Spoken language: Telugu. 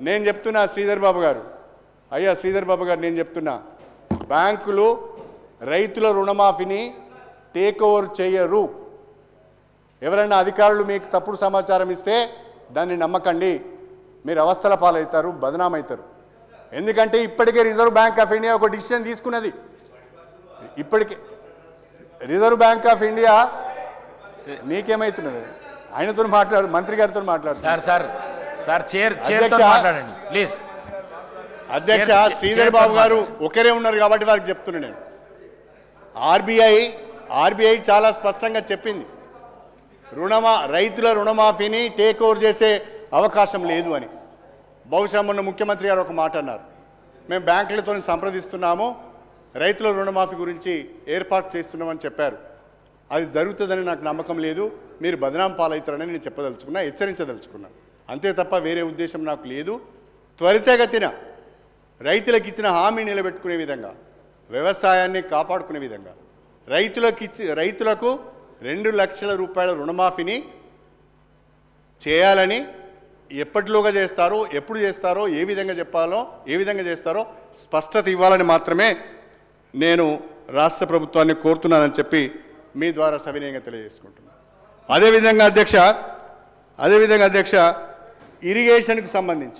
నేను చెప్తున్నా శ్రీధర్ బాబు గారు, అయ్యా శ్రీధర్ బాబు గారు, నేను చెప్తున్నా, బ్యాంకులు రైతుల రుణమాఫీని టేక్ ఓవర్ చేయరు. ఎవరైనా అధికారులు మీకు తప్పుడు సమాచారం ఇస్తే దాన్ని నమ్మకండి, మీరు అవస్థల పాలవుతారు, బదనామవుతారు. ఎందుకంటే ఇప్పటికే రిజర్వ్ బ్యాంక్ ఆఫ్ ఇండియా ఒక డిసిషన్ తీసుకున్నది. ఇప్పటికే రిజర్వ్ బ్యాంక్ ఆఫ్ ఇండియా మీకేమవుతున్నది? ఆయనతో మాట్లాడు, మంత్రి గారితో మాట్లాడు. అధ్యక్ష శ్రీధర్ బాబు గారు ఒకరే ఉన్నారు కాబట్టి వారికి చెప్తున్నా నేను. ఆర్బీఐ చాలా స్పష్టంగా చెప్పింది, రైతుల రుణమాఫీని టేక్ ఓవర్ చేసే అవకాశం లేదు అని. బహుశా మొన్న ముఖ్యమంత్రి గారు ఒక మాట అన్నారు, మేము బ్యాంకులతో సంప్రదిస్తున్నాము, రైతుల రుణమాఫీ గురించి ఏర్పాటు చేస్తున్నామని చెప్పారు. అది జరుగుతుందని నాకు నమ్మకం లేదు, మీరు బదనాం పాలవుతారని నేను చెప్పదలుచుకున్నా, హెచ్చరించదలుచుకున్నా. అంతే తప్ప వేరే ఉద్దేశం నాకు లేదు. త్వరితగతిన రైతులకు ఇచ్చిన హామీ నిలబెట్టుకునే విధంగా, వ్యవసాయాన్ని కాపాడుకునే విధంగా, రైతులకు 2 లక్షల రూపాయల రుణమాఫీని చేయాలని, ఎప్పటిలోగా చేస్తారో, ఎప్పుడు చేస్తారో, ఏ విధంగా చెప్పాలో, ఏ విధంగా చేస్తారో స్పష్టత ఇవ్వాలని మాత్రమే నేను రాష్ట్ర ప్రభుత్వాన్ని కోరుతున్నానని చెప్పి మీ ద్వారా సవినయంగా తెలియజేసుకుంటున్నాను. అదేవిధంగా అధ్యక్ష ఇరిగేషన్కు సంబంధించి